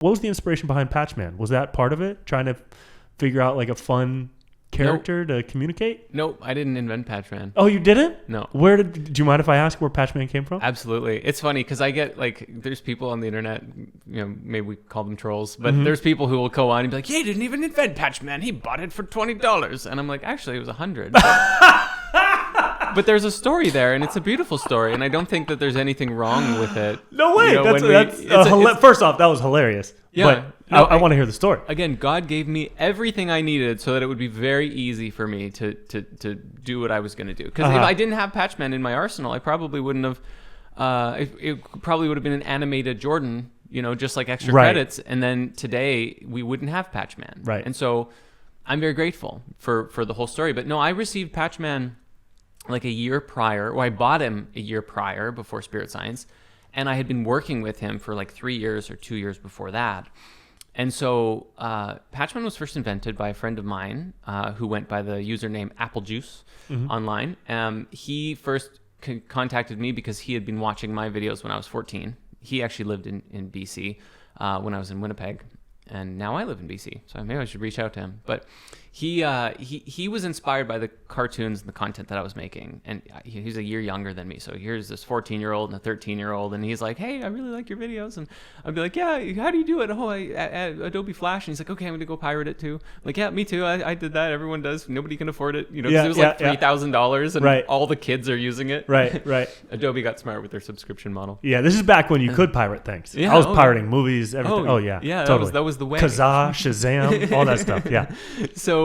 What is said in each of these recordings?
What was the inspiration behind Patchman? Was that part of it? Trying to figure out like a fun character to communicate? Nope, I didn't invent Patchman. Oh, you didn't? No. Do you mind if I ask where Patchman came from? Absolutely. It's funny because I get like, there's people on the internet, maybe we call them trolls, but there's people who will go on and be like, he didn't even invent Patchman. He bought it for $20. And I'm like, actually, it was $100. But there's a story there, and it's a beautiful story, and I don't think that there's anything wrong with it. No way. First off, that was hilarious. Yeah. But No, I want to hear the story. Again, God gave me everything I needed so that it would be very easy for me to do what I was going to do. Because if I didn't have Patchman in my arsenal, I probably wouldn't have. It probably would have been an animated Jordan, just like extra credits. And then today we wouldn't have Patchman. Right. And so I'm very grateful for the whole story. But no, I received Patchman like a year prior, or I bought him a year prior before Spirit Science. And I had been working with him for like 3 years or 2 years before that. And so Patchman was first invented by a friend of mine who went by the username Applejuice online. He first contacted me because he had been watching my videos when I was 14. He actually lived in BC when I was in Winnipeg. And now I live in BC, so maybe I should reach out to him. But he was inspired by the cartoons and the content that I was making, and he's a year younger than me. So here's this 14-year-old and a 13-year-old, and he's like, "Hey, I really like your videos," and I'd be like, "Yeah, how do you do it?" "Oh, I Adobe Flash," and he's like, "Okay, I'm gonna go pirate it too." I'm like, "Yeah, me too. I did that. Everyone does. Nobody can afford it, because it was like $3,000, and all the kids are using it." Right. Adobe got smart with their subscription model. Yeah, this is back when you could pirate things. Yeah, I was pirating movies, everything. Yeah, totally. That was the way. Kazaa, Shazam, all that stuff. Yeah. So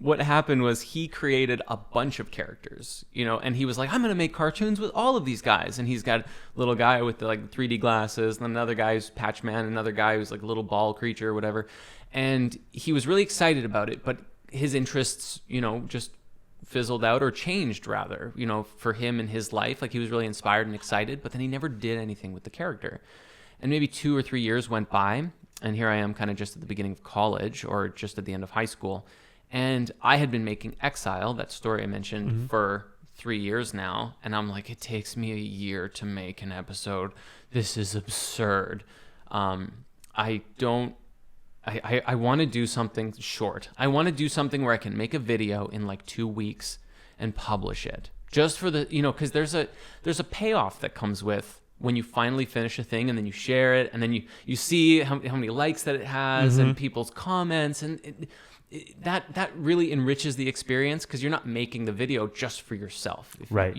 what happened was he created a bunch of characters, and he was like, I'm going to make cartoons with all of these guys. And he's got a little guy with the 3D glasses, and another guy who's Patchman, another guy who's like a little ball creature or whatever. And he was really excited about it, but his interests, just fizzled out, or changed rather, for him in his life. Like, he was really inspired and excited, but then he never did anything with the character. And maybe 2 or 3 years went by, and here I am kind of just at the beginning of college, or just at the end of high school. And I had been making Exile, that story I mentioned, for 3 years now. And I'm like, it takes me a year to make an episode. This is absurd. I want to do something short. I want to do something where I can make a video in like 2 weeks and publish it. Just for the, because there's a payoff that comes with when you finally finish a thing, and then you share it, and then you see how many likes that it has, and people's comments, and that really enriches the experience, because you're not making the video just for yourself. Right.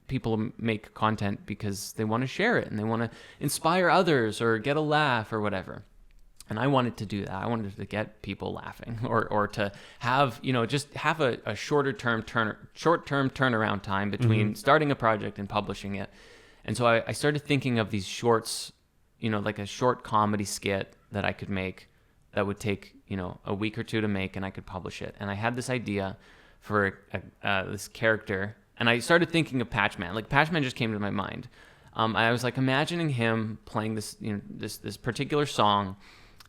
People make content because they want to share it, and they want to inspire others or get a laugh or whatever. And I wanted to do that. I wanted to get people laughing, or to have, just have a short-term turnaround time between starting a project and publishing it. And so I started thinking of these shorts, like a short comedy skit that I could make that would take, a week or two to make, and I could publish it. And I had this idea for this character, and I started thinking of Patchman. Like, Patchman just came to my mind. I was like imagining him playing this, this particular song,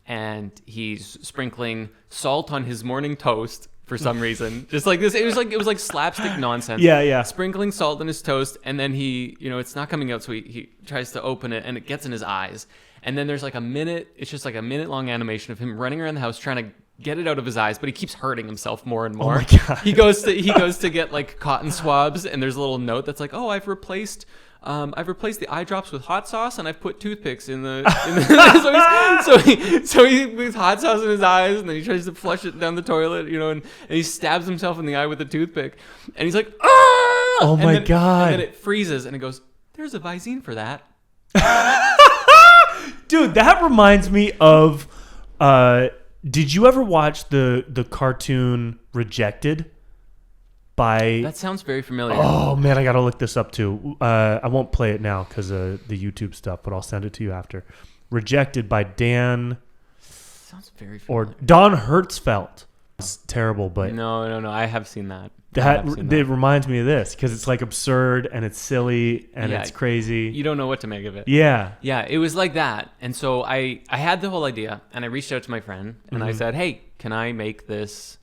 and he's sprinkling salt on his morning toast for some reason. Just like this. It was like slapstick nonsense. Yeah. Sprinkling salt on his toast, and then he, it's not coming out, so he tries to open it, and it gets in his eyes. And then there's like it's just like a minute-long animation of him running around the house trying to get it out of his eyes, but he keeps hurting himself more and more. Oh my God. He goes to get like cotton swabs, and there's a little note that's like, "Oh, I've replaced the eye drops with hot sauce, and I've put toothpicks in the so he with hot sauce in his eyes, and then he tries to flush it down the toilet, and he stabs himself in the eye with a toothpick, and he's like, ah! Oh my God. And then it freezes, and it goes, "There's a Visine for that." Dude, that reminds me of did you ever watch the cartoon Rejected? That sounds very familiar. Oh man, I gotta look this up too. I won't play it now because of the YouTube stuff, but I'll send it to you after. Rejected by Dan. Sounds very familiar. Or Don Hertzfeldt. It's terrible, but no. I have seen that. It reminds me of this because it's like absurd and it's silly and it's crazy. You don't know what to make of it. Yeah. It was like that. And so I had the whole idea, and I reached out to my friend, and I said, "Hey, can I make this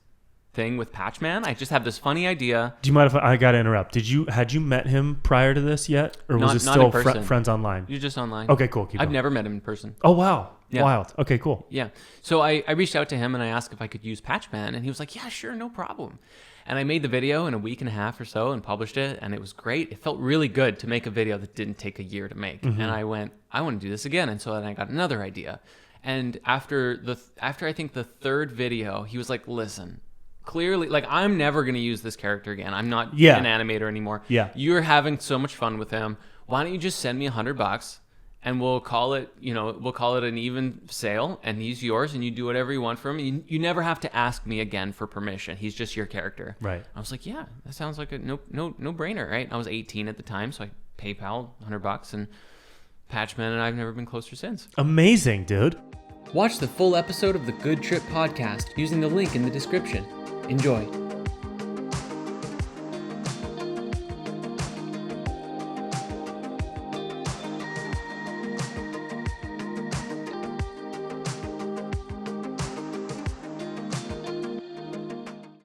thing with Patchman. I just have this funny idea. Do you mind if I got to interrupt? Had you met him prior to this yet, or was it Not still in person. friends online? You're just online. Okay, cool. Keep I've going. never met him in person. Oh wow, Yeah. wild. Okay, cool. Yeah. So I reached out to him and I asked if I could use Patchman, and he was like, yeah, sure, no problem. And I made the video in a week and a half or so and published it, and it was great. It felt really good to make a video that didn't take a year to make. Mm-hmm. And I went, I want to do this again. And so then I got another idea. And after I think the third video, he was like, listen, clearly, like, I'm never going to use this character again. I'm not an animator anymore. Yeah. You're having so much fun with him. Why don't you just send me $100 and we'll call it an even sale, and he's yours, and you do whatever you want for him. You never have to ask me again for permission. He's just your character. Right. I was like, yeah, that sounds like a no brainer, right? I was 18 at the time, so I PayPal $100, and Patchman and I've never been closer since. Amazing, dude. Watch the full episode of the Good Trip podcast using the link in the description. Enjoy.